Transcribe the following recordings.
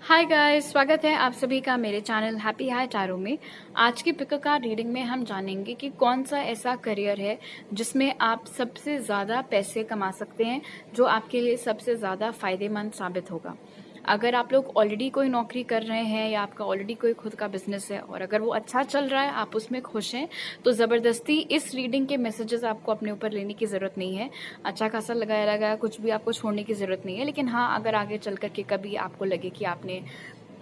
Hi guys, स्वागत है आप सभी का मेरे चैनल हैप्पी हाई टैरो में। आज की पिक कार्ड रीडिंग में हम जानेंगे कि कौन सा ऐसा करियर है जिसमें आप सबसे ज़्यादा पैसे कमा सकते हैं, जो आपके लिए सबसे ज़्यादा फायदेमंद साबित होगा। अगर आप लोग ऑलरेडी कोई नौकरी कर रहे हैं या आपका ऑलरेडी कोई खुद का बिजनेस है और अगर वो अच्छा चल रहा है, आप उसमें खुश हैं, तो ज़बरदस्ती इस रीडिंग के मैसेजेस आपको अपने ऊपर लेने की ज़रूरत नहीं है। अच्छा खासा लगाया लगाया कुछ भी आपको छोड़ने की ज़रूरत नहीं है। लेकिन हाँ, अगर आगे चल करके कभी आपको लगे कि आपने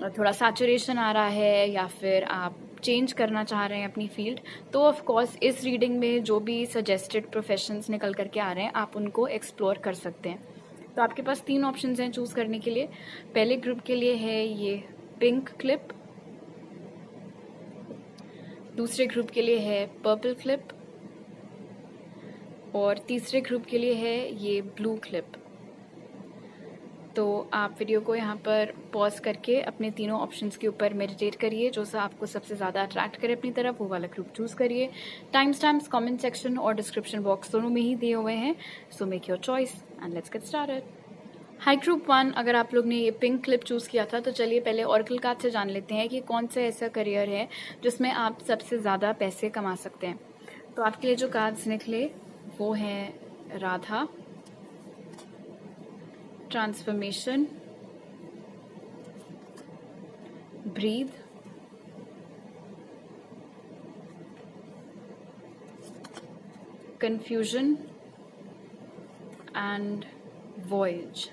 थोड़ा सैचुरेशन आ रहा है या फिर आप चेंज करना चाह रहे हैं अपनी फील्ड, तो ऑफ कोर्स इस रीडिंग में जो भी सजेस्टेड प्रोफेशंस निकल करके आ रहे हैं, आप उनको एक्सप्लोर कर सकते हैं। तो आपके पास 3 ऑप्शंस हैं चूज करने के लिए। पहले ग्रुप के लिए है ये पिंक क्लिप, दूसरे ग्रुप के लिए है पर्पल क्लिप और तीसरे ग्रुप के लिए है ये ब्लू क्लिप। तो आप वीडियो को यहाँ पर पॉज करके अपने तीनों ऑप्शंस के ऊपर मेडिटेट करिए, जो सा आपको सबसे ज़्यादा अट्रैक्ट करे अपनी तरफ, वो वाला ग्रुप चूज करिए। टाइम स्टैम्प्स कमेंट सेक्शन और डिस्क्रिप्शन बॉक्स दोनों में ही दिए हुए हैं, so make your choice and let's get started. High group 1, अगर आप लोग ने ये पिंक क्लिप चूज़ किया था तो चलिए पहले ऑरेकल कार्ड से जान लेते हैं कि कौन सा ऐसा करियर है जिसमें आप सबसे ज़्यादा पैसे कमा सकते हैं। तो आपके लिए जो कार्ड्स निकले वो हैं Radha, transformation, breath, confusion and voyage.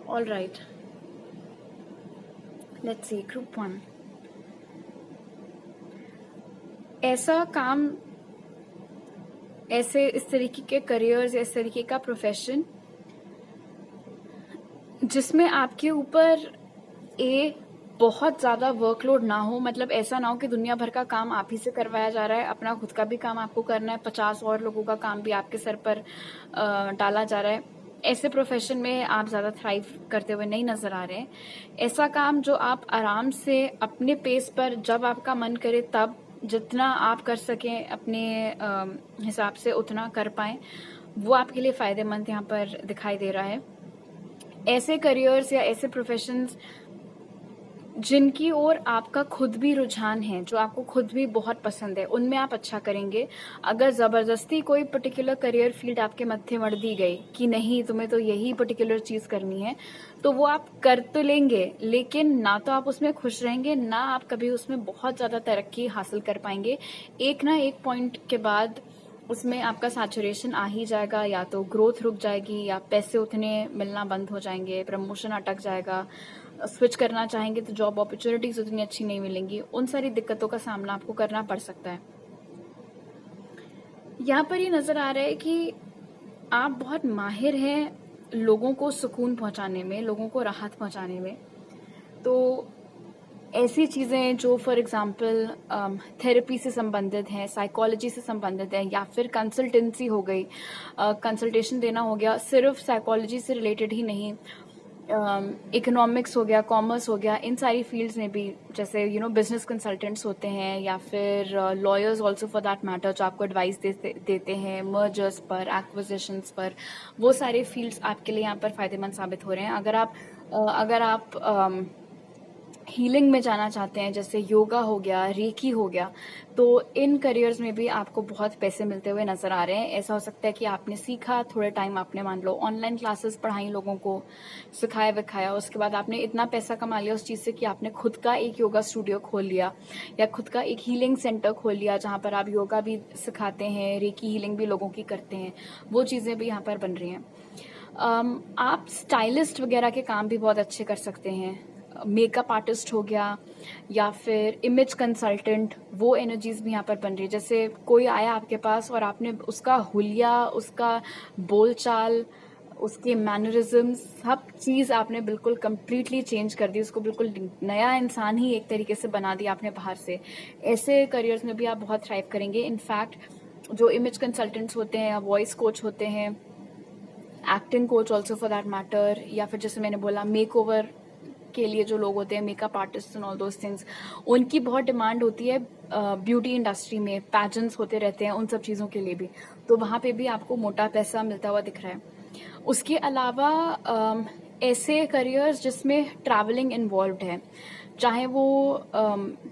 All right, let's see group 1. ऐसा काम, ऐसे इस तरीके के करियर्स, इस तरीके का प्रोफेशन जिसमें आपके ऊपर बहुत ज़्यादा वर्कलोड ना हो। मतलब ऐसा ना हो कि दुनिया भर का काम आप ही से करवाया जा रहा है, अपना खुद का भी काम आपको करना है, 50 और लोगों का काम भी आपके सर पर डाला जा रहा है। ऐसे प्रोफेशन में आप ज़्यादा थ्राइव करते हुए नहीं नज़र आ रहे हैं। ऐसा काम जो आप आराम से अपने पेस पर, जब आपका मन करे तब, जितना आप कर सकें अपने हिसाब से उतना कर पाएं, वो आपके लिए फ़ायदेमंद यहाँ पर दिखाई दे रहा है। ऐसे करियर्स या ऐसे प्रोफेशंस जिनकी ओर आपका खुद भी रुझान है, जो आपको खुद भी बहुत पसंद है, उनमें आप अच्छा करेंगे। अगर ज़बरदस्ती कोई पर्टिकुलर करियर फील्ड आपके मत्थे मढ़ दी गई कि नहीं तुम्हें तो यही पर्टिकुलर चीज़ करनी है, तो वो आप कर तो लेंगे, लेकिन ना तो आप उसमें खुश रहेंगे, ना आप कभी उसमें बहुत ज़्यादा तरक्की हासिल कर पाएंगे। एक ना एक पॉइंट के बाद उसमें आपका सैचुरेशन आ ही जाएगा, या तो ग्रोथ रुक जाएगी या पैसे उतने मिलना बंद हो जाएंगे, प्रमोशन अटक जाएगा, स्विच करना चाहेंगे तो जॉब अपॉर्चुनिटीज उतनी अच्छी नहीं मिलेंगी। उन सारी दिक्कतों का सामना आपको करना पड़ सकता है। यहाँ पर ये नज़र आ रहा है कि आप बहुत माहिर हैं लोगों को सुकून पहुँचाने में, लोगों को राहत पहुँचाने में। तो ऐसी चीज़ें जो फॉर एग्जांपल थेरेपी से संबंधित हैं, साइकोलॉजी से संबंधित हैं, या फिर कंसल्टेंसी हो गई, कंसल्टेशन देना हो गया, सिर्फ साइकोलॉजी से रिलेटेड ही नहीं, इकोनॉमिक्स हो गया, कॉमर्स हो गया, इन सारी फील्ड्स में भी, जैसे बिजनेस कंसल्टेंट्स होते हैं या फिर lawyers also for that matter, जो आपको एडवाइस देते हैं मर्जर्स पर, एक्विजिशंस पर, वो सारे फील्ड्स आपके लिए यहाँ पर फायदेमंद साबित हो रहे हैं। अगर आप हीलिंग में जाना चाहते हैं, जैसे योगा हो गया, रेकी हो गया, तो इन करियर्स में भी आपको बहुत पैसे मिलते हुए नजर आ रहे हैं। ऐसा हो सकता है कि आपने सीखा, थोड़े टाइम आपने मान लो ऑनलाइन क्लासेस पढ़ाई, लोगों को सिखाया विखाया, उसके बाद आपने इतना पैसा कमा लिया उस चीज़ से कि आपने खुद का एक योगा स्टूडियो खोल लिया या खुद का एक हीलिंग सेंटर खोल लिया, जहाँ पर आप योगा भी सिखाते हैं, रेकी हीलिंग भी लोगों की करते हैं। वो चीज़ें भी यहाँ पर बन रही हैं। आप स्टाइलिस्ट वगैरह के काम भी बहुत अच्छे कर सकते हैं, मेकअप आर्टिस्ट हो गया या फिर इमेज कंसल्टेंट, वो एनर्जीज भी यहाँ पर बन रही है। जैसे कोई आया आपके पास और आपने उसका हुलिया, उसका बोलचाल, उसके मैनरिज्म, सब चीज़ आपने बिल्कुल कंप्लीटली चेंज कर दी, उसको बिल्कुल नया इंसान ही एक तरीके से बना दिया आपने बाहर से। ऐसे करियर्स में भी आप बहुत थ्राइव करेंगे। इनफैक्ट जो इमेज कंसल्टेंट्स होते हैं या वॉइस कोच होते हैं, acting coach also for that matter, या फिर जैसे मैंने बोला मेक ओवर के लिए जो लोग होते हैं, makeup artist and all those things, उनकी बहुत डिमांड होती है ब्यूटी इंडस्ट्री में, पैजेंट्स होते रहते हैं, उन सब चीज़ों के लिए भी। तो वहाँ पे भी आपको मोटा पैसा मिलता हुआ दिख रहा है। उसके अलावा ऐसे करियर्स जिसमें ट्रैवलिंग इन्वॉल्व्ड है, चाहे वो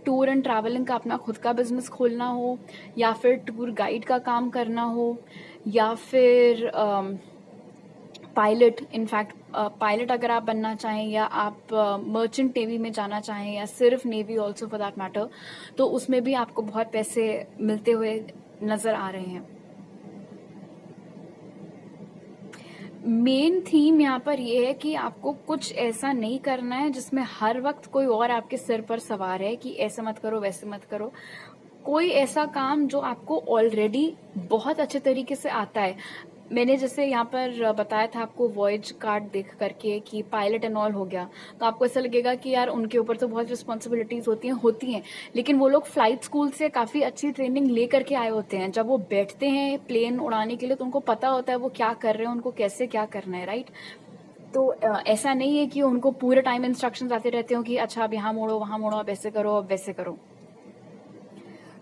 टूर एंड ट्रैवलिंग का अपना खुद का बिजनेस खोलना हो, या फिर टूर गाइड का काम करना हो, या फिर पायलट। इनफैक्ट पायलट अगर आप बनना चाहें, या आप मर्चेंट नेवी में जाना चाहें, या सिर्फ navy also for that matter, तो उसमें भी आपको बहुत पैसे मिलते हुए नजर आ रहे हैं। मेन थीम यहाँ पर ये है कि आपको कुछ ऐसा नहीं करना है जिसमें हर वक्त कोई और आपके सिर पर सवार है कि ऐसा मत करो, वैसे मत करो। कोई ऐसा काम जो आपको ऑलरेडी बहुत अच्छे तरीके से आता है। मैंने जैसे यहाँ पर बताया था आपको वॉयज कार्ड देख करके कि पायलट एंड ऑल हो गया, तो आपको ऐसा लगेगा कि यार उनके ऊपर तो बहुत रिस्पॉन्सिबिलिटीज होती हैं, लेकिन वो लोग फ्लाइट स्कूल से काफी अच्छी ट्रेनिंग ले करके आए होते हैं। जब वो बैठते हैं प्लेन उड़ाने के लिए तो उनको पता होता है वो क्या कर रहे हैं, उनको कैसे क्या करना है, राइट। तो ऐसा नहीं है कि उनको पूरे टाइम इंस्ट्रक्शंस आते रहते हो कि अच्छा अब यहाँ मोड़ो, वहां मोड़ो, अब ऐसे करो, अब वैसे करो।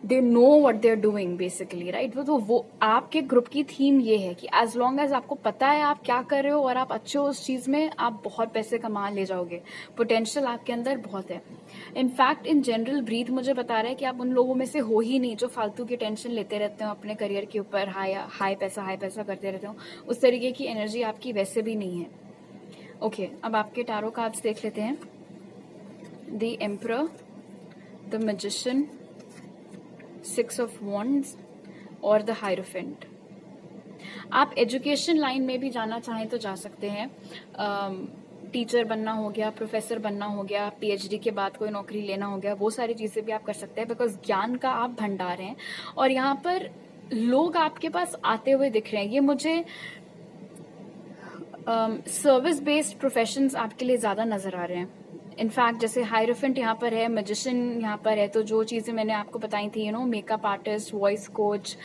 They know what they are doing basically, right. तो वो आपके ग्रुप की थीम ये है कि एज लॉन्ग एज आपको पता है आप क्या कर रहे हो और आप अच्छे हो उस चीज में, आप बहुत पैसे कमा ले जाओगे। पोटेंशियल आपके अंदर बहुत है। इनफैक्ट इन जनरल ब्रीथ मुझे बता रहा है कि आप उन लोगों में से हो ही नहीं जो फालतू की टेंशन लेते रहते हो अपने करियर के ऊपर, हाई पैसा करते रहते हो। उस तरीके की एनर्जी आपकी वैसे भी नहीं है। ओके, अब आपके टारो कार्ड्स देख लेते हैं। The emperor, the magician, 6 of Wands और द हायरोफेंट। आप एजुकेशन लाइन में भी जाना चाहें तो जा सकते हैं। टीचर बनना हो गया, प्रोफेसर बनना हो गया, पीएचडी के बाद कोई नौकरी लेना हो गया, वो सारी चीजें भी आप कर सकते हैं, बिकॉज ज्ञान का आप भंडार हैं और यहाँ पर लोग आपके पास आते हुए दिख रहे हैं। ये मुझे सर्विस बेस्ड प्रोफेशंस आपके लिए ज्यादा नजर आ रहे हैं। इनफैक्ट जैसे हायरोफेंट यहाँ पर है, मैजिशियन यहाँ पर है, तो जो चीजें मैंने आपको बताई थी, makeup artist, voice coach,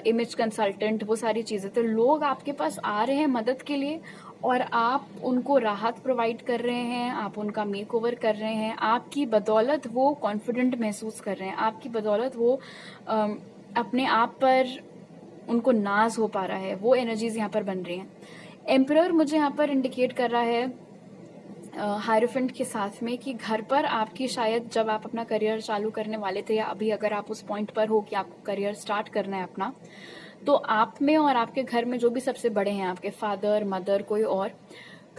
image consultant, वो सारी चीजें, तो लोग आपके पास आ रहे हैं मदद के लिए और आप उनको राहत प्रोवाइड कर रहे हैं, आप उनका मेक ओवर कर रहे हैं। आपकी बदौलत वो कॉन्फिडेंट महसूस कर रहे हैं, आपकी बदौलत वो अपने आप पर उनको नाज हो पा रहा है, वो एनर्जीज यहाँ पर बन रही हैं। एम्परर मुझे यहाँ पर इंडिकेट कर रहा है हायरोफेंट के साथ में कि घर पर आपकी शायद जब आप अपना करियर चालू करने वाले थे, या अभी अगर आप उस पॉइंट पर हो कि आपको करियर स्टार्ट करना है अपना, तो आप में और आपके घर में जो भी सबसे बड़े हैं, आपके फादर, मदर, कोई और,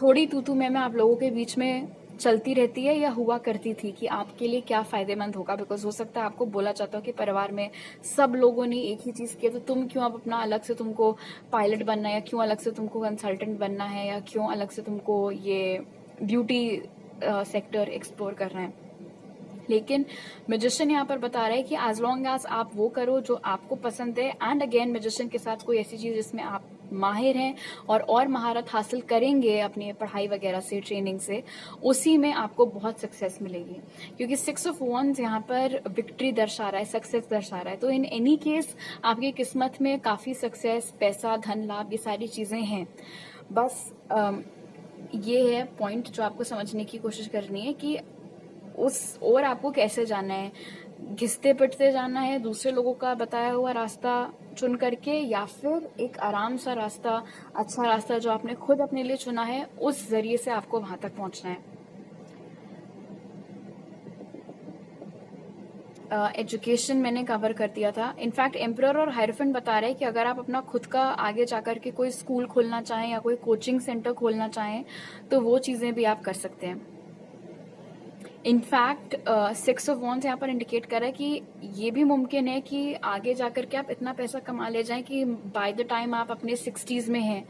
थोड़ी तू मैं आप लोगों के बीच में चलती रहती है या हुआ करती थी कि आपके लिए क्या फायदेमंद होगा। बिकॉज हो सकता है आपको बोला चाहता हो कि परिवार में सब लोगों ने एक ही चीज किया, तो तुम क्यों अब अपना अलग से तुमको पायलट बनना है, या क्यों अलग से तुमको कंसल्टेंट बनना है, या क्यों अलग से तुमको ये ब्यूटी सेक्टर एक्सप्लोर करना है। लेकिन मैजिशियन यहाँ पर बता रहा है कि एज लॉन्ग एज आप वो करो जो आपको पसंद है, एंड अगेन मैजिशियन के साथ कोई ऐसी चीज जिसमें आप माहिर हैं और महारत हासिल करेंगे अपनी पढ़ाई वगैरह से, ट्रेनिंग से, उसी में आपको बहुत सक्सेस मिलेगी। क्योंकि 6 of Wands यहाँ पर विक्ट्री दर्शा रहा है, सक्सेस दर्शा रहा है। तो इन एनी केस आपकी किस्मत में काफी सक्सेस, पैसा, धन लाभ, ये सारी चीजें हैं। बस ये है पॉइंट जो आपको समझने की कोशिश करनी है कि उस और आपको कैसे जाना है, घिसते पिटते जाना है दूसरे लोगों का बताया हुआ रास्ता चुन करके, या फिर एक आराम सा रास्ता, अच्छा रास्ता जो आपने खुद अपने लिए चुना है, उस जरिए से आपको वहां तक पहुंचना है। एजुकेशन मैंने कवर कर दिया था। इनफैक्ट एम्परर और हायरोफेंट बता रहे हैं कि अगर आप अपना खुद का आगे जाकर के कोई स्कूल खोलना चाहें या कोई कोचिंग सेंटर खोलना चाहें तो वो चीजें भी आप कर सकते हैं। इनफैक्ट 6 of Wands यहाँ पर इंडिकेट कर रहा है कि ये भी मुमकिन है कि आगे जाकर के आप इतना पैसा कमा ले जाएं कि बाय द टाइम आप अपने 60s में हैं,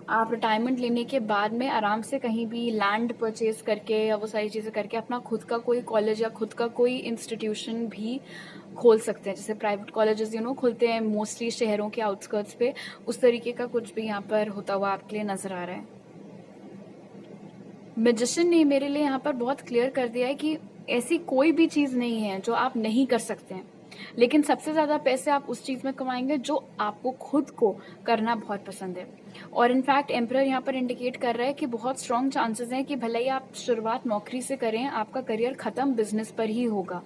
आप रिटायरमेंट लेने के बाद में आराम से कहीं भी लैंड परचेज करके या वो सारी चीजें करके अपना खुद का कोई कॉलेज या खुद का कोई इंस्टीट्यूशन भी खोल सकते हैं। जैसे प्राइवेट कॉलेजेस खुलते हैं मोस्टली शहरों के आउटस्कर्ट्स पे, उस तरीके का कुछ भी यहाँ पर होता हुआ आपके लिए नजर आ रहा है। मैजिशियन ने मेरे लिए यहाँ पर बहुत क्लियर कर दिया है कि ऐसी कोई भी चीज नहीं है जो आप नहीं कर सकते हैं, लेकिन सबसे ज्यादा पैसे आप उस चीज में कमाएंगे जो आपको खुद को करना बहुत पसंद है। और इनफैक्ट एम्परर यहाँ पर इंडिकेट कर रहा है कि बहुत स्ट्रॉन्ग चांसेस हैं कि भले ही आप शुरुआत नौकरी से करें, आपका करियर खत्म बिजनेस पर ही होगा।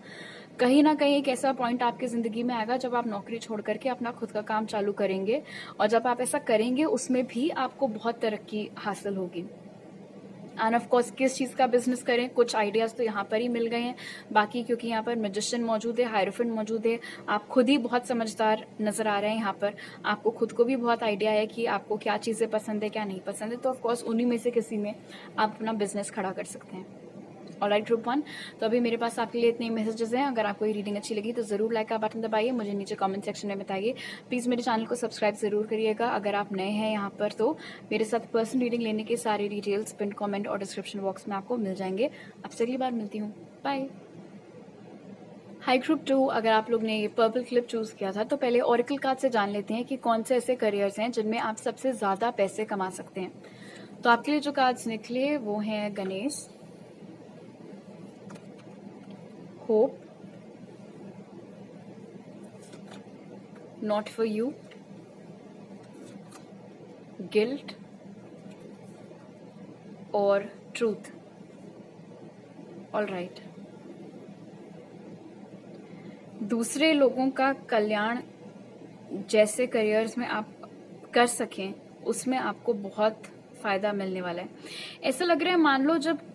कहीं ना कहीं एक ऐसा पॉइंट आपकी जिंदगी में आएगा जब आप नौकरी छोड़ करके अपना खुद का काम चालू करेंगे, और जब आप ऐसा करेंगे उसमें भी आपको बहुत तरक्की हासिल होगी। एंड ऑफ कोर्स किस चीज़ का बिजनेस करें, कुछ आइडियाज़ तो यहाँ पर ही मिल गए हैं। बाकी क्योंकि यहाँ पर मैजिशियन मौजूद है, हायरोफेंट मौजूद है, आप खुद ही बहुत समझदार नज़र आ रहे हैं यहाँ पर, आपको खुद को भी बहुत आइडिया है कि आपको क्या चीज़ें पसंद है क्या नहीं पसंद है, तो ऑफ कोर्स उन्हीं में से किसी में आप अपना बिजनेस खड़ा कर सकते हैं। ऑलराइट ग्रुप 1, तो अभी मेरे पास आपके लिए इतने मैसेजेस हैं। अगर आपको ये रीडिंग अच्छी लगी तो जरूर लाइक का बटन दबाइए, मुझे नीचे कमेंट सेक्शन में बताइए। प्लीज़ मेरे चैनल को सब्सक्राइब जरूर करिएगा। अगर आप नए हैं यहाँ पर तो मेरे साथ पर्सनल रीडिंग लेने के सारे डिटेल्स पिन कमेंट और डिस्क्रिप्शन बॉक्स में आपको मिल जाएंगे। आपसे अगली बार मिलती हूँ, बाय। हाई ग्रुप 2, अगर आप लोग ने ये पर्पल क्लिप चूज किया था तो पहले ओरेकल कार्ड से जान लेते हैं कि कौन से ऐसे करियर्स हैं जिनमें आप सबसे ज्यादा पैसे कमा सकते हैं। तो आपके लिए जो कार्ड्स निकले वो हैं Ganesh, hope, not for you, guilt और ट्रूथ। ऑलराइट, दूसरे लोगों का कल्याण जैसे करियर्स में आप कर सकें उसमें आपको बहुत फायदा मिलने वाला है। ऐसा लग रहा है मान लो जब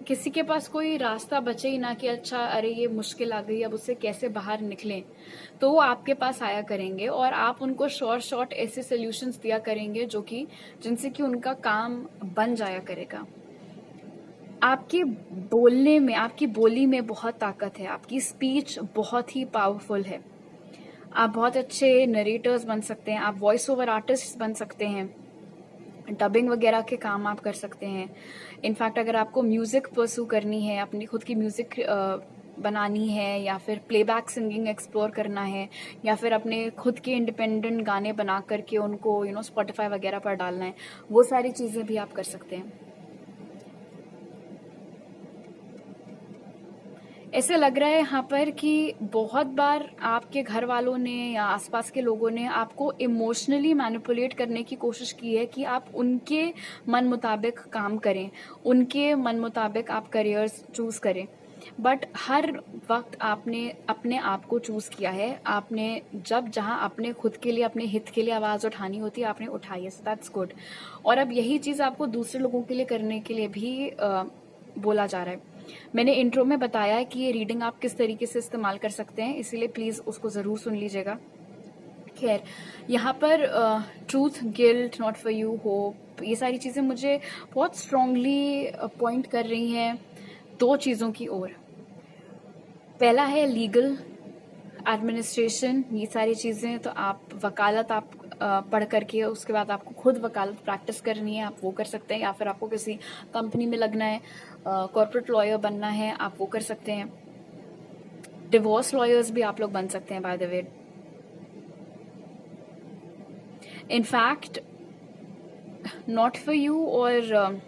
किसी के पास कोई रास्ता बचे ही ना कि अच्छा अरे ये मुश्किल आ गई अब उससे कैसे बाहर निकलें, तो वो आपके पास आया करेंगे और आप उनको शॉर्ट ऐसे सोल्यूशंस दिया करेंगे जो कि जिनसे कि उनका काम बन जाया करेगा। आपके बोलने में, आपकी बोली में बहुत ताकत है, आपकी स्पीच बहुत ही पावरफुल है। आप बहुत अच्छे नरेटर्स बन सकते हैं, आप वॉइस ओवर आर्टिस्ट बन सकते हैं, डबिंग वगैरह के काम आप कर सकते हैं। इनफैक्ट अगर आपको म्यूजिक परस्यू करनी है, अपनी खुद की म्यूजिक बनानी है या फिर प्लेबैक सिंगिंग एक्सप्लोर करना है या फिर अपने खुद के इंडिपेंडेंट गाने बना करके उनको स्पॉटिफाई वगैरह पर डालना है, वो सारी चीजें भी आप कर सकते हैं। ऐसे लग रहा है यहाँ पर कि बहुत बार आपके घर वालों ने या आसपास के लोगों ने आपको इमोशनली मैनिपुलेट करने की कोशिश की है कि आप उनके मन मुताबिक काम करें, उनके मन मुताबिक आप करियर्स चूज करें। बट हर वक्त आपने अपने आप को चूज किया है। आपने जब जहां अपने खुद के लिए, अपने हित के लिए आवाज उठानी होती है आपने उठाई है, सो दैट्स गुड। और अब यही चीज आपको दूसरे लोगों के लिए करने के लिए भी बोला जा रहा है। मैंने इंट्रो में बताया है कि ये रीडिंग आप किस तरीके से इस्तेमाल कर सकते हैं, इसीलिए प्लीज उसको जरूर सुन लीजिएगा। खैर, यहाँ पर truth, guilt, not for you, hope, ये सारी चीजें मुझे बहुत स्ट्रांगली पॉइंट कर रही हैं दो चीजों की ओर। पहला है लीगल, एडमिनिस्ट्रेशन, ये सारी चीजें तो आप वकालत आप पढ़ करके उसके बाद आपको खुद वकालत प्रैक्टिस करनी है, आप वो कर सकते हैं। या फिर आपको किसी कंपनी में लगना है, कॉर्पोरेट लॉयर बनना है, आप वो कर सकते हैं। डिवोर्स लॉयर्स भी आप लोग बन सकते हैं by the way. In fact not for you और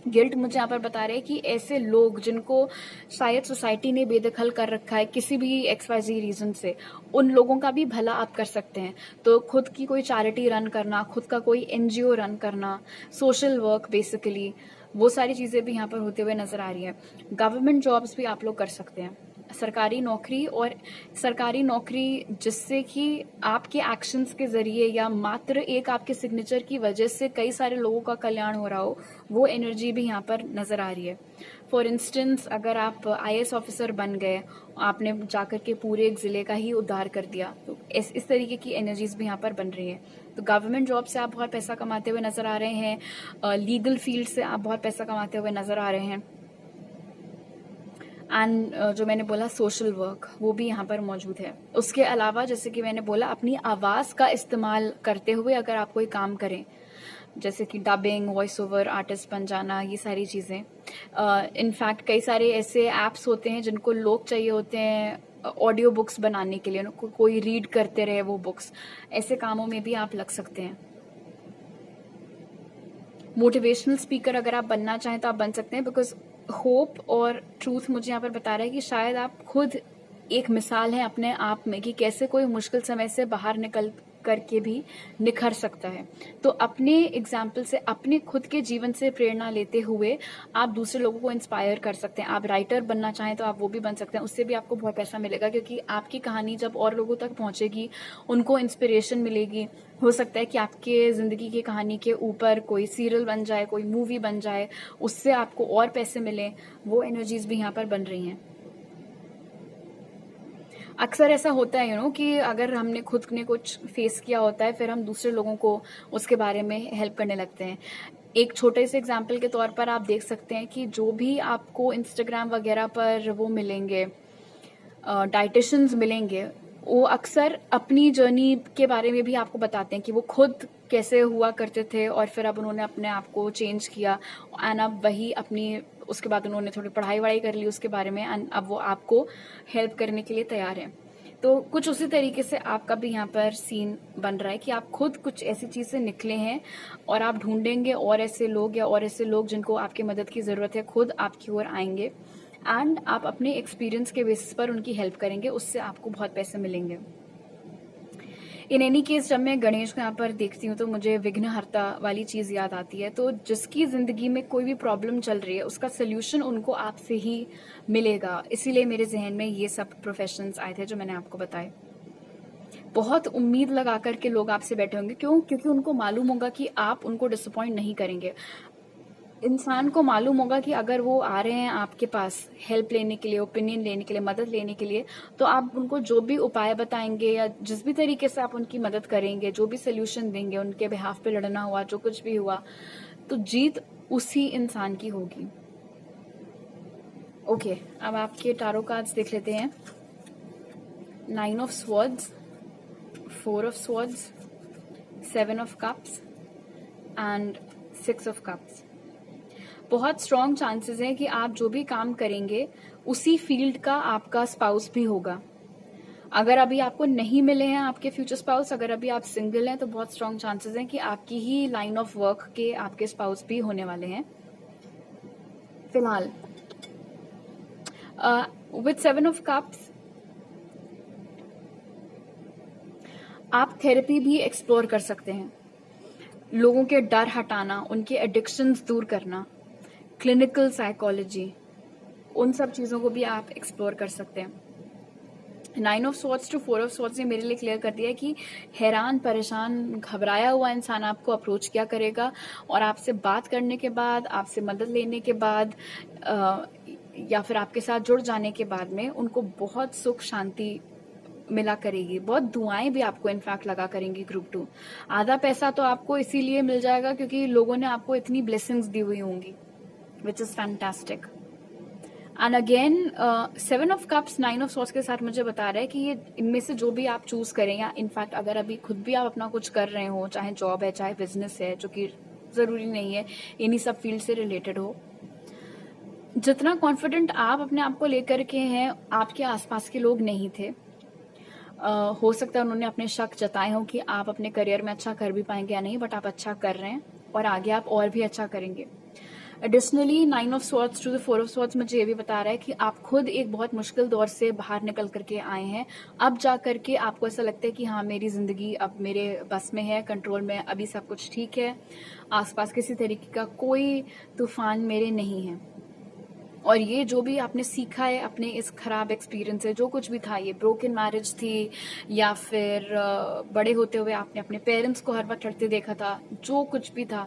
गिल्ट मुझे यहाँ पर बता रहे हैं कि ऐसे लोग जिनको शायद सोसाइटी ने बेदखल कर रखा है किसी भी XYZ रीजन से, उन लोगों का भी भला आप कर सकते हैं। तो खुद की कोई चैरिटी रन करना, खुद का कोई NGO रन करना, सोशल वर्क बेसिकली, वो सारी चीजें भी यहाँ पर होते हुए नजर आ रही है। गवर्नमेंट जॉब्स भी आप लोग कर सकते हैं, सरकारी नौकरी, और सरकारी नौकरी जिससे कि आपके एक्शंस के जरिए या मात्र एक आपके सिग्नेचर की वजह से कई सारे लोगों का कल्याण हो रहा हो, वो एनर्जी भी यहाँ पर नजर आ रही है। फॉर इंस्टेंस अगर आप IAS ऑफिसर बन गए, आपने जाकर के पूरे एक जिले का ही उद्धार कर दिया, तो इस तरीके की एनर्जीज भी यहाँ पर बन रही है। तो गवर्नमेंट जॉब से आप बहुत पैसा कमाते हुए नजर आ रहे हैं, लीगल फील्ड से आप बहुत पैसा कमाते हुए नजर आ रहे हैं, एंड जो मैंने बोला सोशल वर्क, वो भी यहाँ पर मौजूद है। उसके अलावा जैसे कि मैंने बोला, अपनी आवाज का इस्तेमाल करते हुए अगर आप कोई काम करें, जैसे कि डबिंग, वॉइस ओवर आर्टिस्ट बन जाना, ये सारी चीजें। इनफैक्ट कई सारे ऐसे एप्स होते हैं जिनको लोग चाहिए होते हैं ऑडियो बुक्स बनाने के लिए, कोई रीड करते रहे वो बुक्स, ऐसे कामों में भी आप लग सकते हैं। मोटिवेशनल स्पीकर अगर आप बनना चाहें तो आप बन सकते हैं, बिकॉज होप और ट्रूथ मुझे यहाँ पर बता रहा है कि शायद आप खुद एक मिसाल है अपने आप में कि कैसे कोई मुश्किल समय से बाहर निकल करके भी निखर सकता है। तो अपने एग्जाम्पल से, अपने खुद के जीवन से प्रेरणा लेते हुए आप दूसरे लोगों को इंस्पायर कर सकते हैं। आप राइटर बनना चाहें तो आप वो भी बन सकते हैं, उससे भी आपको बहुत पैसा मिलेगा, क्योंकि आपकी कहानी जब और लोगों तक पहुंचेगी, उनको इंस्पिरेशन मिलेगी। हो सकता है कि आपके जिंदगी की कहानी के ऊपर कोई सीरियल बन जाए, कोई मूवी बन जाए, उससे आपको और पैसे मिले। वो एनर्जीज भी यहाँ पर बन रही हैं। अक्सर ऐसा होता है कि अगर हमने खुद ने कुछ फेस किया होता है, फिर हम दूसरे लोगों को उसके बारे में हेल्प करने लगते हैं। एक छोटे से एग्जाम्पल के तौर पर आप देख सकते हैं कि जो भी आपको इंस्टाग्राम वगैरह पर वो मिलेंगे, डाइटिशियंस मिलेंगे, वो अक्सर अपनी जर्नी के बारे में भी आपको बताते हैं कि वो खुद कैसे हुआ करते थे और फिर अब उन्होंने अपने आप को चेंज किया, एंड अब वही अपनी, उसके बाद उन्होंने थोड़ी पढ़ाई वढ़ाई कर ली उसके बारे में, एंड अब वो आपको हेल्प करने के लिए तैयार है। तो कुछ उसी तरीके से आपका भी यहाँ पर सीन बन रहा है कि आप खुद कुछ ऐसी चीज से निकले हैं और आप ढूंढेंगे और ऐसे लोग, या और ऐसे लोग जिनको आपकी मदद की जरूरत है खुद आपकी ओर आएंगे, एंड आप अपने एक्सपीरियंस के बेसिस पर उनकी हेल्प करेंगे, उससे आपको बहुत पैसे मिलेंगे। इन एनी केस, जब मैं गणेश को यहाँ पर देखती हूँ तो मुझे विघ्नहर्ता वाली चीज याद आती है। तो जिसकी जिंदगी में कोई भी प्रॉब्लम चल रही है, उसका सोल्यूशन उनको आपसे ही मिलेगा। इसीलिए मेरे जहन में ये सब प्रोफेशंस आए थे जो मैंने आपको बताए। बहुत उम्मीद लगा करके लोग आपसे बैठे होंगे, क्यों? क्योंकि उनको मालूम होगा कि आप उनको डिसअपॉइंट नहीं करेंगे। इंसान को मालूम होगा कि अगर वो आ रहे हैं आपके पास हेल्प लेने के लिए, ओपिनियन लेने के लिए, मदद लेने के लिए, तो आप उनको जो भी उपाय बताएंगे या जिस भी तरीके से आप उनकी मदद करेंगे, जो भी सोल्यूशन देंगे, उनके बिहाफ पे लड़ना हुआ, जो कुछ भी हुआ, तो जीत उसी इंसान की होगी। ओके, अब आपके टारो कार्ड्स देख लेते हैं। 9 of swords, 4 of swords, 7 of cups and 6 of cups. बहुत स्ट्रॉन्ग चांसेस हैं कि आप जो भी काम करेंगे उसी फील्ड का आपका स्पाउस भी होगा। अगर अभी आपको नहीं मिले हैं आपके फ्यूचर स्पाउस, अगर अभी आप सिंगल हैं, तो बहुत स्ट्रॉन्ग चांसेस हैं कि आपकी ही लाइन ऑफ वर्क के आपके स्पाउस भी होने वाले हैं। फिलहाल विद 7 ऑफ कप्स आप थेरेपी भी एक्सप्लोर कर सकते हैं। लोगों के डर हटाना, उनके एडिक्शंस दूर करना, क्लिनिकल साइकोलॉजी, उन सब चीजों को भी आप एक्सप्लोर कर सकते हैं। 9 of swords to 4 of swords ने मेरे लिए क्लियर कर दिया कि हैरान, परेशान, घबराया हुआ इंसान आपको अप्रोच किया करेगा, और आपसे बात करने के बाद, आपसे मदद लेने के बाद, या फिर आपके साथ जुड़ जाने के बाद में उनको बहुत सुख शांति मिला करेगी। बहुत दुआएं भी आपको इनफैक्ट लगा करेंगी ग्रुप 2। आधा पैसा तो आपको इसीलिए मिल जाएगा क्योंकि लोगों ने आपको इतनी ब्लेसिंग्स दी हुई होंगी, which is fantastic. And again 7 of cups 9 of swords के साथ मुझे बता रहा है कि ये इनमें से जो भी आप चूज करें, या इनफैक्ट अगर अभी खुद भी आप अपना कुछ कर रहे हो, चाहे जॉब है, चाहे बिजनेस है, जो कि जरूरी नहीं है इन्हीं सब फील्ड से रिलेटेड हो, जितना कॉन्फिडेंट आप अपने आप को लेकर के हैं, आपके आसपास के लोग नहीं थे। हो सकता है उन्होंने अपने शक जताए हो कि आप अपने करियर में अच्छा कर भी पाएंगे या नहीं, बट आप अच्छा कर रहे हैं और आगे आप और भी अच्छा करेंगे। Additionally 9 of swords to the 4 of swords मुझे ये भी बता रहा है कि आप खुद एक बहुत मुश्किल दौर से बाहर निकल करके आए हैं। अब जा करके आपको ऐसा लगता है कि हाँ, मेरी जिंदगी अब मेरे बस में है, कंट्रोल में, अभी सब कुछ ठीक है, आसपास किसी तरीके का कोई तूफान मेरे नहीं है। और ये जो भी आपने सीखा है अपने इस खराब एक्सपीरियंस से, जो कुछ भी था, ये ब्रोकन मैरिज थी या फिर बड़े होते हुए आपने अपने पेरेंट्स को हर वक्त लड़ते देखा था, जो कुछ भी था,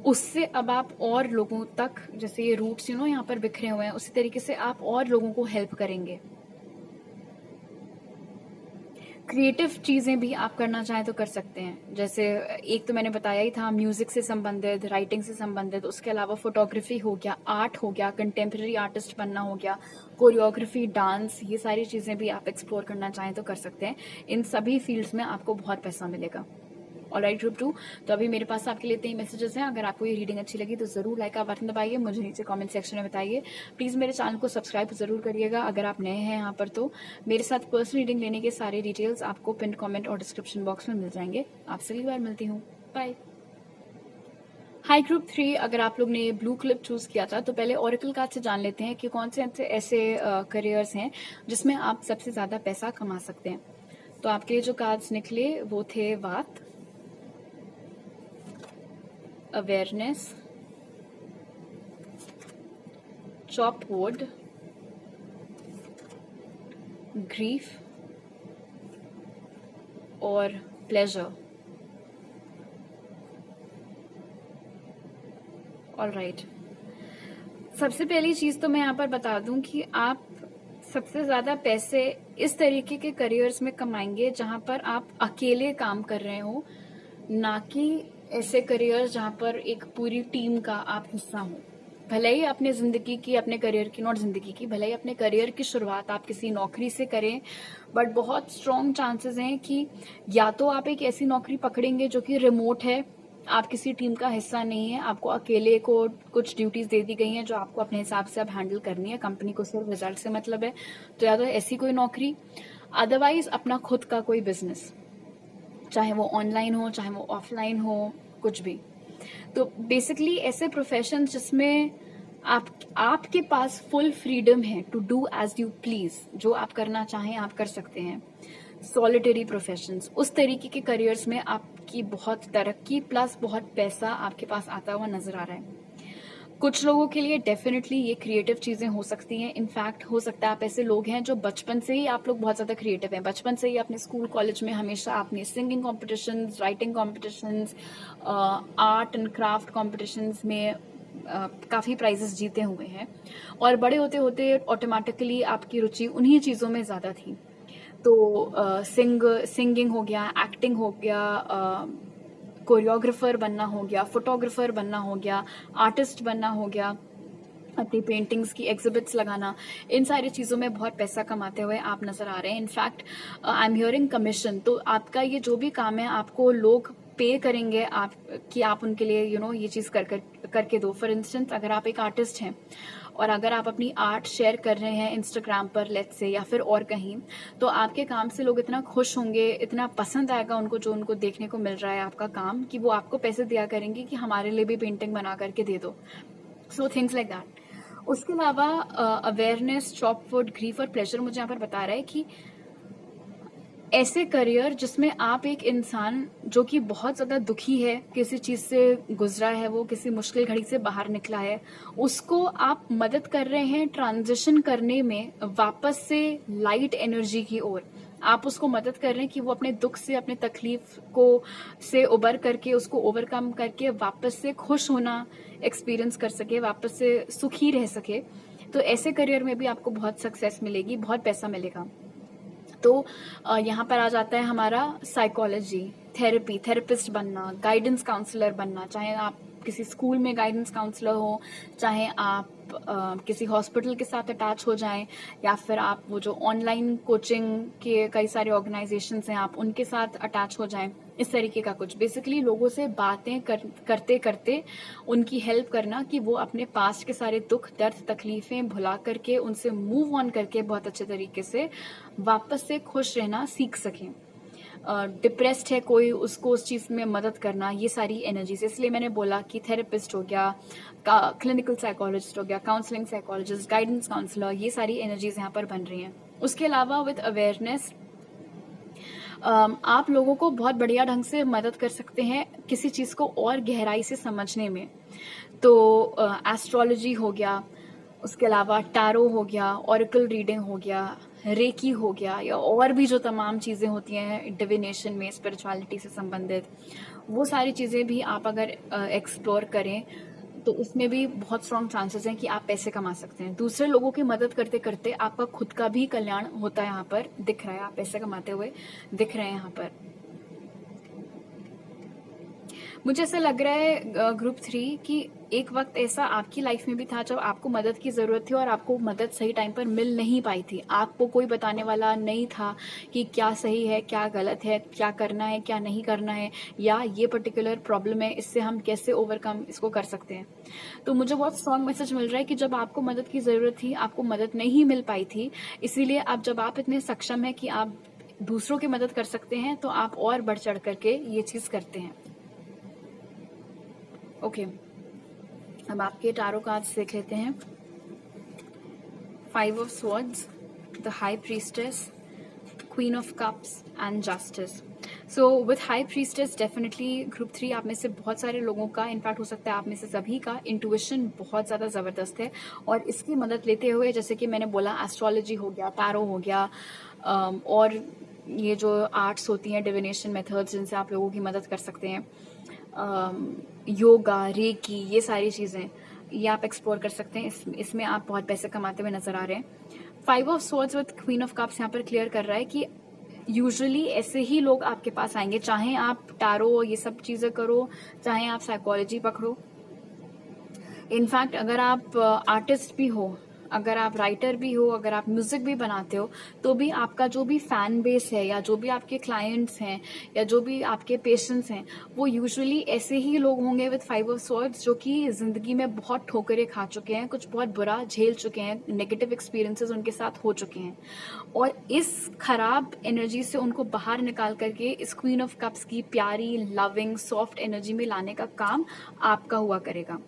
उससे अब आप और लोगों तक, जैसे ये रूट्स यहाँ पर बिखरे हुए हैं, उसी तरीके से आप और लोगों को हेल्प करेंगे। क्रिएटिव चीजें भी आप करना चाहें तो कर सकते हैं। जैसे एक तो मैंने बताया ही था, म्यूजिक से संबंधित, राइटिंग से संबंधित, उसके अलावा फोटोग्राफी हो गया, आर्ट हो गया, कंटेम्प्रेरी आर्टिस्ट बनना हो गया, कोरियोग्राफी, डांस, ये सारी चीजें भी आप एक्सप्लोर करना चाहें तो कर सकते हैं। इन सभी फील्ड्स में आपको बहुत पैसा मिलेगा। ऑलराइट ग्रुप 2, तो अभी मेरे पास आपके लिए इतने ही मैसेजेस हैं। अगर आपको ये रीडिंग अच्छी लगी तो जरूर लाइक का बटन दबाइए, मुझे नीचे कमेंट सेक्शन में बताइए। प्लीज मेरे चैनल को सब्सक्राइब जरूर करिएगा अगर आप नए हैं यहाँ पर। तो मेरे साथ पर्सनल रीडिंग लेने के सारे डिटेल्स आपको पिन कमेंट और डिस्क्रिप्शन बॉक्स में मिल जाएंगे। आपसे अगली बार मिलती हूँ, बाय। हाई ग्रुप 3, अगर आप लोग ने ब्लू क्लिप चूज किया था तो पहले ओरेकल कार्ड से जान लेते हैं कि कौन से ऐसे करियर्स हैं जिसमें आप सबसे ज्यादा पैसा कमा सकते हैं। तो आपके लिए जो कार्ड्स निकले वो थे वात, अवेयरनेस, चॉप वुड, ग्रीफ और प्लेजर। ऑल राइट, सबसे पहली चीज तो मैं यहाँ पर बता दूं कि आप सबसे ज्यादा पैसे इस तरीके के करियर्स में कमाएंगे जहां पर आप अकेले काम कर रहे हो, ना कि ऐसे करियर्स जहां पर एक पूरी टीम का आप हिस्सा हो। भले ही अपने जिंदगी की, अपने करियर की, नॉट जिंदगी की, भले ही अपने करियर की शुरुआत आप किसी नौकरी से करें, बट बहुत स्ट्रॉन्ग चांसेस हैं कि या तो आप एक ऐसी नौकरी पकड़ेंगे जो कि रिमोट है, आप किसी टीम का हिस्सा नहीं है, आपको अकेले को कुछ ड्यूटीज दे दी गई हैं जो आपको अपने हिसाब से अब हैंडल करनी है, कंपनी को सिर्फ रिजल्ट से मतलब है, तो या तो ऐसी कोई नौकरी, अदरवाइज अपना खुद का कोई बिजनेस, चाहे वो ऑनलाइन हो चाहे वो ऑफलाइन हो, कुछ भी। तो बेसिकली ऐसे प्रोफेशन जिसमें आपके पास फुल फ्रीडम है to do as you please, जो आप करना चाहें आप कर सकते हैं। सॉलिटरी प्रोफेशंस, उस तरीके के करियर्स में आपकी बहुत तरक्की प्लस बहुत पैसा आपके पास आता हुआ नजर आ रहा है। कुछ लोगों के लिए डेफिनेटली ये क्रिएटिव चीजें हो सकती हैं। इनफैक्ट हो सकता है आप ऐसे लोग हैं जो बचपन से ही आप लोग बहुत ज्यादा क्रिएटिव हैं, बचपन से ही अपने स्कूल कॉलेज में हमेशा आपने singing competitions, writing competitions, art and craft competitions में काफी प्राइजेस जीते हुए हैं, और बड़े होते होते ऑटोमेटिकली आपकी रुचि उन्हीं चीजों में ज्यादा थी। तो सिंगिंग हो गया, एक्टिंग हो गया, कोरियोग्राफर बनना हो गया, फोटोग्राफर बनना हो गया, आर्टिस्ट बनना हो गया, अपनी पेंटिंग्स की एग्जिबिट्स लगाना, इन सारी चीज़ों में बहुत पैसा कमाते हुए आप नजर आ रहे हैं। In fact I am hearing commission, तो आपका ये जो भी काम है आपको लोग पे करेंगे आप कि आप उनके लिए ये चीज़ करके दो। फॉर इंस्टेंस, अगर आप एक आर्टिस्ट हैं और अगर आप अपनी आर्ट शेयर कर रहे हैं इंस्टाग्राम पर लेट्स से, या फिर और कहीं, तो आपके काम से लोग इतना खुश होंगे, इतना पसंद आएगा उनको जो उनको देखने को मिल रहा है आपका काम, कि वो आपको पैसे दिया करेंगे कि हमारे लिए भी पेंटिंग बना करके दे दो। So things like that. उसके अलावा अवेयरनेस, चॉप वुड, ग्रीफ और प्लेजर मुझे यहाँ पर बता रहा है कि ऐसे करियर जिसमें आप एक इंसान जो कि बहुत ज्यादा दुखी है, किसी चीज से गुजरा है, वो किसी मुश्किल घड़ी से बाहर निकला है, उसको आप मदद कर रहे हैं ट्रांजिशन करने में वापस से लाइट एनर्जी की ओर। आप उसको मदद कर रहे हैं कि वो अपने दुख से, अपने तकलीफ को से उबर करके, उसको ओवरकम करके वापस से खुश होना एक्सपीरियंस कर सके, वापस से सुखी रह सके। तो ऐसे करियर में भी आपको बहुत सक्सेस मिलेगी, बहुत पैसा मिलेगा। तो यहाँ पर आ जाता है हमारा साइकोलॉजी, थेरेपी, थेरेपिस्ट बनना, गाइडेंस काउंसलर बनना, चाहे आप किसी स्कूल में गाइडेंस काउंसलर हो, चाहे आप किसी हॉस्पिटल के साथ अटैच हो जाएं, या फिर आप वो जो ऑनलाइन कोचिंग के कई सारे ऑर्गेनाइजेशंस हैं आप उनके साथ अटैच हो जाएं, इस तरीके का कुछ। बेसिकली लोगों से बातें करते करते उनकी हेल्प करना कि वो अपने पास्ट के सारे दुख, दर्द, तकलीफें भुला करके, उनसे मूव ऑन करके बहुत अच्छे तरीके से वापस से खुश रहना सीख सकें। डिप्रेस्ड है कोई, उसको उस चीज में मदद करना, ये सारी एनर्जीज। इसलिए मैंने बोला कि थेरेपिस्ट हो गया, क्लिनिकल साइकोलॉजिस्ट हो गया, काउंसलिंग साइकोलॉजिस्ट, गाइडेंस काउंसलर, ये सारी एनर्जीज यहाँ पर बन रही हैं। उसके अलावा विद अवेयरनेस आप लोगों को बहुत बढ़िया ढंग से मदद कर सकते हैं किसी चीज को और गहराई से समझने में। तो एस्ट्रोलॉजी हो गया, उसके अलावा टैरो हो गया, ऑरेकल रीडिंग हो गया, रेकी हो गया, या और भी जो तमाम चीजें होती हैं डिविनेशन में, स्पिरिचुअलिटी से संबंधित, वो सारी चीजें भी आप अगर एक्सप्लोर करें तो उसमें भी बहुत स्ट्रॉन्ग चांसेस हैं कि आप पैसे कमा सकते हैं। दूसरे लोगों की मदद करते करते आपका खुद का भी कल्याण होता है, यहाँ पर दिख रहा है, आप पैसे कमाते हुए दिख रहे हैं यहाँ पर। मुझे ऐसा लग रहा है ग्रुप 3 कि एक वक्त ऐसा आपकी लाइफ में भी था जब आपको मदद की जरूरत थी और आपको मदद सही टाइम पर मिल नहीं पाई थी। आपको कोई बताने वाला नहीं था कि क्या सही है, क्या गलत है, क्या करना है, क्या नहीं करना है, या ये पर्टिकुलर प्रॉब्लम है, इससे हम कैसे ओवरकम इसको कर सकते हैं। तो मुझे बहुत स्ट्रॉन्ग मैसेज मिल रहा है कि जब आपको मदद की जरूरत थी, आपको मदद नहीं मिल पाई थी, इसीलिए अब जब आप इतने सक्षम है कि आप दूसरों की मदद कर सकते हैं, तो आप और बढ़ चढ़ करके ये चीज करते हैं। ओके, अब आपके टारो कार्ड्स देख लेते हैं। 5 of Swords, the High Priestess, queen of cups and justice. So with high priestess definitely group 3 आप में से बहुत सारे लोगों का, इनफैक्ट हो सकता है आप में से सभी का, इंट्यूशन बहुत ज़्यादा ज़बरदस्त है। और इसकी मदद लेते हुए, जैसे कि मैंने बोला, एस्ट्रोलॉजी हो गया, टैरो हो गया, और ये जो आर्ट्स होती हैं, डिविनेशन मेथड्स जिनसे आप लोगों की मदद कर सकते हैं, योगा, रेकी, ये सारी चीज़ें ये आप एक्सप्लोर कर सकते हैं। इसमें आप बहुत पैसे कमाते हुए नजर आ रहे हैं। 5 of swords with queen of cups यहाँ पर क्लियर कर रहा है कि यूजुअली ऐसे ही लोग आपके पास आएंगे, चाहे आप टारो ये सब चीजें करो, चाहे आप साइकोलॉजी पकड़ो। इनफैक्ट अगर आप आर्टिस्ट भी हो, अगर आप राइटर भी हो, अगर आप म्यूजिक भी बनाते हो, तो भी आपका जो भी फैन बेस है या जो भी आपके क्लाइंट्स हैं या जो भी आपके पेशेंट्स हैं, वो यूजुअली ऐसे ही लोग होंगे विद 5 ऑफ स्वॉर्ड्स जो कि जिंदगी में बहुत ठोकरें खा चुके हैं, कुछ बहुत बुरा झेल चुके हैं, नेगेटिव एक्सपीरियंसेस उनके साथ हो चुके हैं, और इस खराब एनर्जी से उनको बाहर निकाल करके इस क्वीन ऑफ कप्स की प्यारी, लविंग, सॉफ्ट एनर्जी में लाने का काम आपका हुआ करेगा।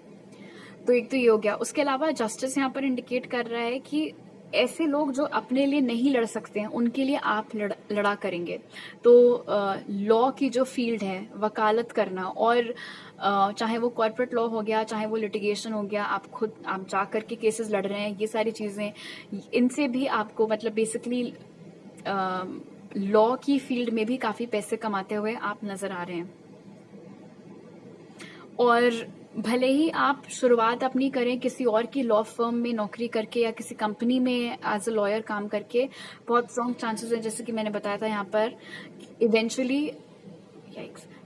तो एक तो ये हो गया। उसके अलावा जस्टिस यहाँ पर इंडिकेट कर रहा है कि ऐसे लोग जो अपने लिए नहीं लड़ सकते हैं, उनके लिए आप लड़ा करेंगे। तो लॉ की जो फील्ड है, वकालत करना, और चाहे वो कॉर्पोरेट लॉ हो गया, चाहे वो लिटिगेशन हो गया, आप जा करके केसेस लड़ रहे हैं, ये सारी चीजें, इनसे भी आपको मतलब बेसिकली लॉ की फील्ड में भी काफी पैसे कमाते हुए आप नजर आ रहे हैं। और भले ही आप शुरुआत अपनी करें किसी और की लॉ फर्म में नौकरी करके या किसी कंपनी में एज अ लॉयर काम करके, बहुत स्ट्रॉन्ग चांसेस हैं, जैसे कि मैंने बताया था यहाँ पर,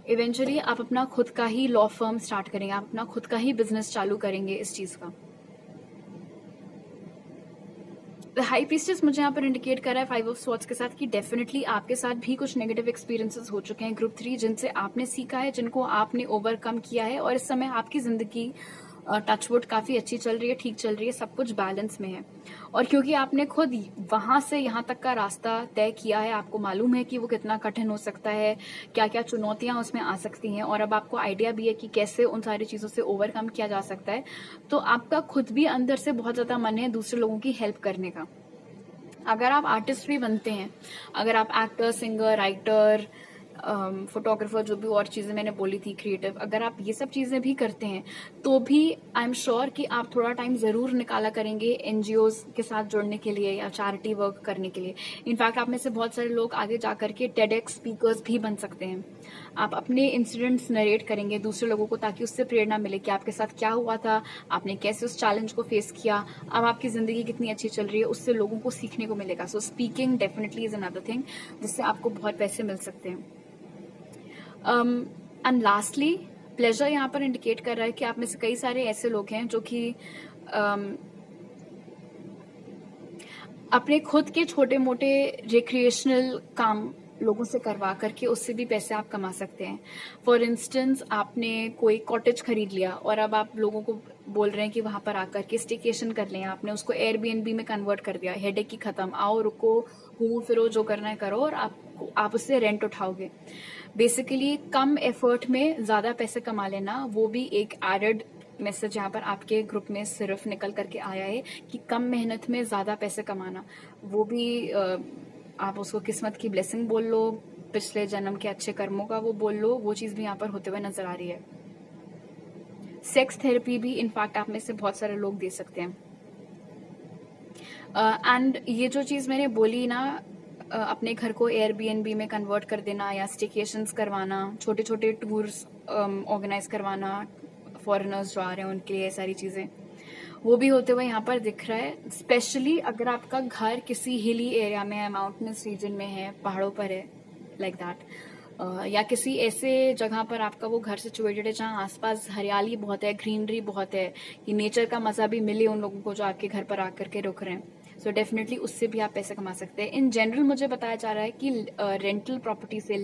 इवेंचुअली आप अपना खुद का ही लॉ फर्म स्टार्ट करेंगे, आप अपना खुद का ही बिजनेस चालू करेंगे इस चीज का। हाई प्रीस्टेस मुझे यहाँ पर इंडिकेट कर रहा है 5 ऑफ स्वॉर्ड्स के साथ कि डेफिनेटली आपके साथ भी कुछ नेगेटिव एक्सपीरियंसेस हो चुके हैं ग्रुप 3, जिनसे आपने सीखा है, जिनको आपने ओवरकम किया है, और इस समय आपकी जिंदगी टचवुड काफी अच्छी चल रही है, ठीक चल रही है, सब कुछ बैलेंस में है। और क्योंकि आपने खुद वहां से यहाँ तक का रास्ता तय किया है, आपको मालूम है कि वो कितना कठिन हो सकता है, क्या क्या चुनौतियां उसमें आ सकती हैं, और अब आपको आइडिया भी है कि कैसे उन सारी चीजों से ओवरकम किया जा सकता है, तो आपका खुद भी अंदर से बहुत ज्यादा मन है दूसरे लोगों की हेल्प करने का। अगर आप आर्टिस्ट भी बनते हैं, अगर आप एक्टर, सिंगर, राइटर, फोटोग्राफर, जो भी और चीजें मैंने बोली थी, क्रिएटिव, अगर आप ये सब चीजें भी करते हैं, तो भी आई एम श्योर कि आप थोड़ा टाइम जरूर निकाला करेंगे एनजीओज के साथ जुड़ने के लिए या चैरिटी वर्क करने के लिए। इनफैक्ट आप में से बहुत सारे लोग आगे जाकर के टेडेक्स स्पीकर्स भी बन सकते हैं। आप अपने इंसिडेंट्स नरेट करेंगे दूसरे लोगों को, ताकि उससे प्रेरणा मिले कि आपके साथ क्या हुआ था, आपने कैसे उस चैलेंज को फेस किया, अब आपकी जिंदगी कितनी अच्छी चल रही है, उससे लोगों को सीखने को मिलेगा। सो speaking definitely is another thing जिससे आपको बहुत पैसे मिल सकते हैं। एंड लास्टली, प्लेजर यहाँ पर इंडिकेट कर रहा है कि आप में से कई सारे ऐसे लोग हैं जो कि अपने खुद के छोटे मोटे रिक्रिएशनल काम लोगों से करवा करके उससे भी पैसे आप कमा सकते हैं। फॉर इंस्टेंस, आपने कोई कॉटेज खरीद लिया और अब आप लोगों को बोल रहे हैं कि वहां पर आकर के स्टेकेशन कर लें, आपने उसको एयरबीएनबी में कन्वर्ट कर दिया, हेडेक की खत्म, आओ रुको, घूमो फिरो, जो करना है करो, और आप उससे रेंट उठाओगे। बेसिकली कम एफर्ट में ज्यादा पैसे कमा लेना, वो भी एक एडेड मैसेज यहाँ पर आपके ग्रुप में सिर्फ निकल करके आया है कि कम मेहनत में ज्यादा पैसे कमाना, वो भी आप उसको किस्मत की ब्लेसिंग बोल लो, पिछले जन्म के अच्छे कर्मों का वो बोल लो, वो चीज भी यहाँ पर होते हुए नजर आ रही है। सेक्स थेरेपी भी इनफैक्ट आप में से बहुत सारे लोग दे सकते हैं। एंड ये जो चीज मैंने बोली ना, अपने घर को एयरबीएनबी में कन्वर्ट कर देना या स्टेकेशंस करवाना, छोटे छोटे टूर्स ऑर्गेनाइज करवाना, फॉरेनर्स जो आ रहे हैं उनके लिए, सारी चीजें वो भी होते हुए यहाँ पर दिख रहा है। स्पेशली अगर आपका घर किसी हिली एरिया में है, माउंटेनस रीजन में है, पहाड़ों पर है, लाइक दैट, या किसी ऐसे जगह पर आपका वो घर सिचुएटेड है जहाँ आसपास हरियाली बहुत है, ग्रीनरी बहुत है, कि नेचर का मजा भी मिले उन लोगों को जो आपके घर पर आकर के रुक रहे हैं। सो डेफिनेटली उससे भी आप पैसे कमा सकते हैं। इन जनरल मुझे बताया जा रहा है कि रेंटल प्रॉपर्टी से,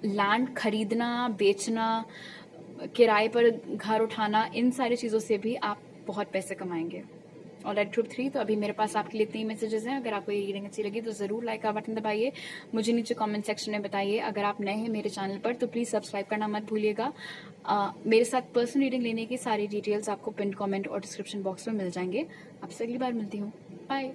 लैंड खरीदना, बेचना, किराए पर घर उठाना, इन सारी चीजों से भी आप बहुत पैसे कमाएंगे। ऑलराइट ग्रुप 3, तो अभी मेरे पास आपके लिए 3 मैसेजेस हैं। अगर आपको ये रीडिंग अच्छी लगी तो जरूर लाइक का बटन दबाइए, मुझे नीचे कमेंट सेक्शन में बताइए। अगर आप नए हैं मेरे चैनल पर तो प्लीज सब्सक्राइब करना मत भूलिएगा। मेरे साथ पर्सनल रीडिंग लेने की सारी डिटेल्स आपको पिन कमेंट और डिस्क्रिप्शन बॉक्स में मिल जाएंगे। आपसे अगली बार मिलती हूँ, बाय।